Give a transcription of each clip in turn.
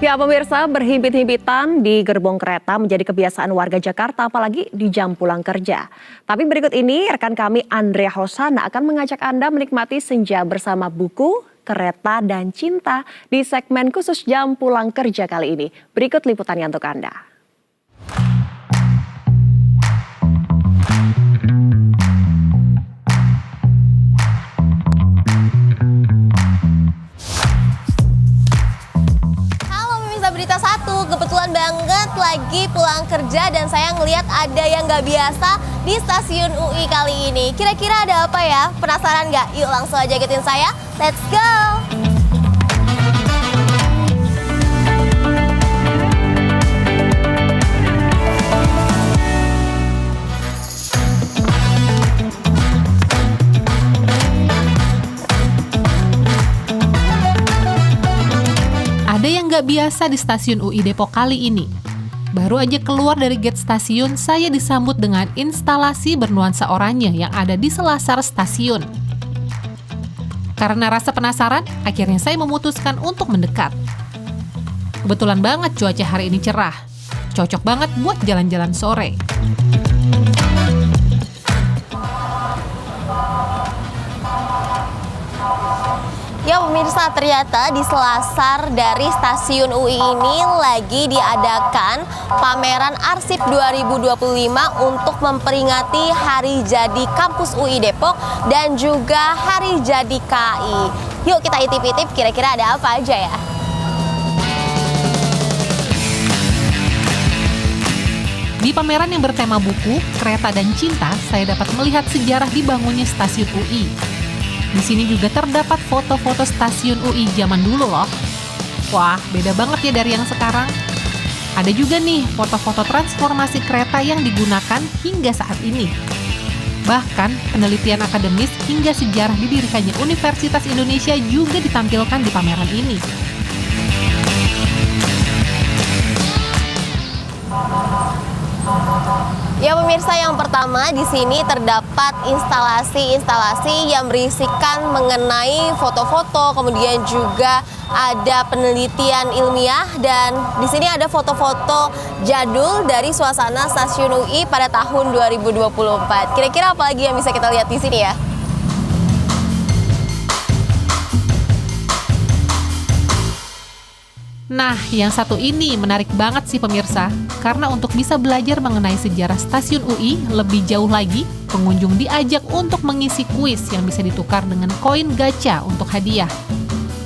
Ya pemirsa, berhimpit-himpitan di gerbong kereta menjadi kebiasaan warga Jakarta, apalagi di jam pulang kerja. Tapi berikut ini rekan kami Andrea Hosana akan mengajak Anda menikmati senja bersama buku, kereta, dan cinta di segmen khusus jam pulang kerja kali ini. Berikut liputannya untuk Anda. Berita satu, kebetulan banget lagi pulang kerja dan saya ngelihat ada yang nggak biasa di stasiun UI kali ini. Kira-kira ada apa ya? Penasaran nggak? Yuk langsung aja ikutin saya. Let's go! Ada yang nggak biasa di stasiun UI Depok kali ini. Baru aja keluar dari gate stasiun, saya disambut dengan instalasi bernuansa oranye yang ada di selasar stasiun. Karena rasa penasaran, akhirnya saya memutuskan untuk mendekat. Kebetulan banget cuaca hari ini cerah. Cocok banget buat jalan-jalan sore. Ya pemirsa, ternyata di selasar dari stasiun UI ini lagi diadakan pameran Arsip 2025 untuk memperingati Hari Jadi Kampus UI Depok dan juga Hari Jadi KI. Yuk kita intip-intip kira-kira ada apa aja ya. Di pameran yang bertema buku, kereta, dan cinta, saya dapat melihat sejarah dibangunnya stasiun UI. Di sini juga terdapat foto-foto stasiun UI zaman dulu loh. Wah, beda banget ya dari yang sekarang. Ada juga nih foto-foto transformasi kereta yang digunakan hingga saat ini. Bahkan, penelitian akademis hingga sejarah didirikannya Universitas Indonesia juga ditampilkan di pameran ini. Ya pemirsa, yang pertama di sini terdapat instalasi-instalasi yang berisikan mengenai foto-foto, kemudian juga ada penelitian ilmiah dan di sini ada foto-foto jadul dari suasana stasiun UI pada tahun 2024. Kira-kira apa lagi yang bisa kita lihat di sini ya? Nah, yang satu ini menarik banget sih pemirsa, karena untuk bisa belajar mengenai sejarah stasiun UI lebih jauh lagi, pengunjung diajak untuk mengisi kuis yang bisa ditukar dengan koin gacha untuk hadiah.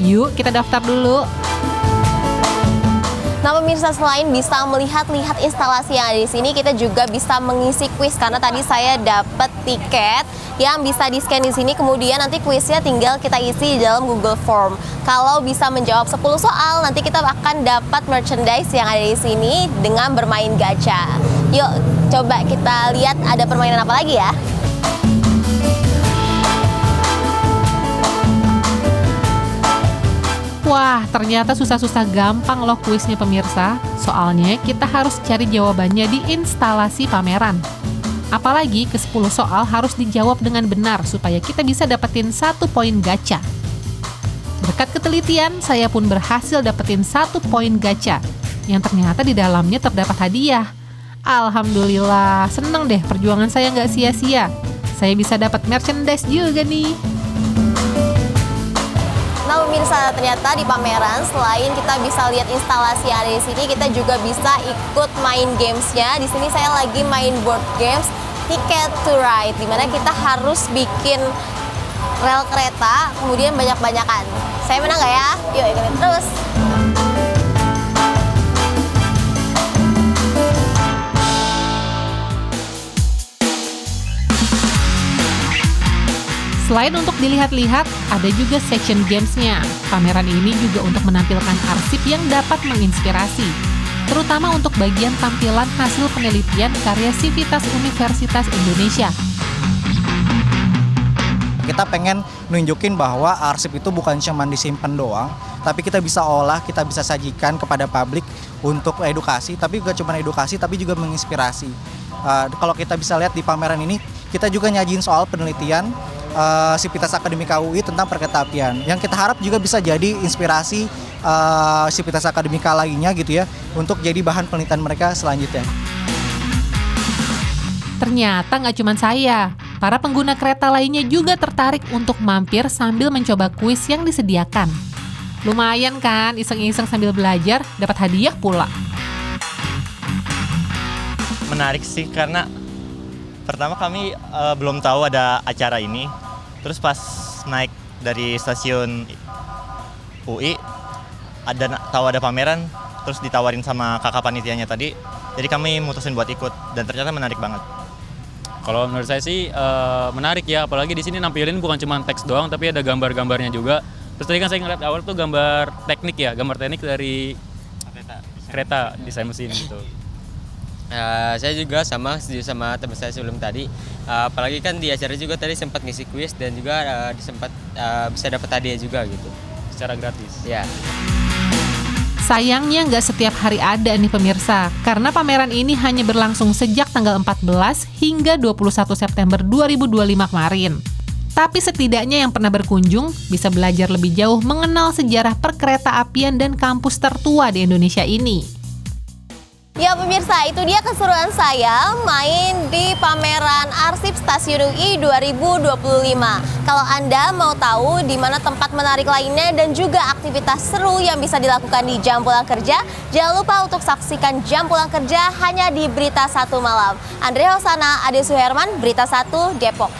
Yuk, kita daftar dulu. Nah pemirsa, selain bisa melihat-lihat instalasi yang ada di sini, kita juga bisa mengisi kuis karena tadi saya dapat tiket yang bisa di-scan di sini, kemudian nanti kuisnya tinggal kita isi di dalam Google Form. Kalau bisa menjawab 10 soal, nanti kita akan dapat merchandise yang ada di sini dengan bermain gacha. Yuk, coba kita lihat ada permainan apa lagi ya. Wah, ternyata susah-susah gampang loh kuisnya pemirsa. Soalnya kita harus cari jawabannya di instalasi pameran. Apalagi ke 10 soal harus dijawab dengan benar supaya kita bisa dapetin 1 poin gacha. Berkat ketelitian, saya pun berhasil dapetin 1 poin gacha yang ternyata di dalamnya terdapat hadiah. Alhamdulillah, seneng deh perjuangan saya nggak sia-sia. Saya bisa dapat merchandise juga nih. Nah pemirsa, ternyata di pameran selain kita bisa lihat instalasi yang ada di sini, kita juga bisa ikut main gamesnya. Di sini saya lagi main board games Ticket to Ride, dimana kita harus bikin rel kereta, kemudian banyak-banyakan. Saya menang nggak ya? Yuk ikutin terus. Selain untuk dilihat-lihat, ada juga section games-nya. Pameran ini juga untuk menampilkan arsip yang dapat menginspirasi, terutama untuk bagian tampilan hasil penelitian karya Sivitas Universitas Indonesia. Kita pengen nunjukin bahwa arsip itu bukan cuma disimpan doang, tapi kita bisa olah, kita bisa sajikan kepada publik untuk edukasi, tapi bukan cuma edukasi, tapi juga menginspirasi. Kalau kita bisa lihat di pameran ini, kita juga nyajin soal penelitian Sivitas Akademika UI tentang perkereta apian. Yang kita harap juga bisa jadi inspirasi Sivitas Akademika lainnya gitu ya, untuk jadi bahan penelitian mereka selanjutnya. Ternyata nggak cuma saya, para pengguna kereta lainnya juga tertarik untuk mampir sambil mencoba kuis yang disediakan. Lumayan kan, iseng-iseng sambil belajar, dapat hadiah pula. Menarik sih, karena pertama kami belum tahu ada acara ini. Terus pas naik dari stasiun UI, tahu ada pameran, terus ditawarin sama kakak panitianya tadi. Jadi kami mutusin buat ikut, dan ternyata menarik banget. Kalau menurut saya sih menarik ya, apalagi di sini nampilin bukan cuma teks doang, tapi ada gambar-gambarnya juga. Terus tadi kan saya ngeliat awal tuh gambar teknik ya, gambar teknik dari kereta desain mesin gitu. Saya juga setuju sama teman saya sebelum tadi. Apalagi kan di acara juga tadi sempat ngisi kuis dan juga sempat bisa dapat hadiah juga gitu. Secara gratis. Ya. Sayangnya nggak setiap hari ada nih pemirsa, karena pameran ini hanya berlangsung sejak tanggal 14 hingga 21 September 2025 kemarin. Tapi setidaknya yang pernah berkunjung bisa belajar lebih jauh mengenal sejarah perkereta apian dan kampus tertua di Indonesia ini. Ya pemirsa, itu dia keseruan saya main di pameran Arsip Stasiun UI 2025. Kalau Anda mau tahu di mana tempat menarik lainnya dan juga aktivitas seru yang bisa dilakukan di jam pulang kerja, jangan lupa untuk saksikan Jam Pulang Kerja hanya di Berita 1 Malam. Andrea Hosana, Ade Suherman, Berita 1, Depok.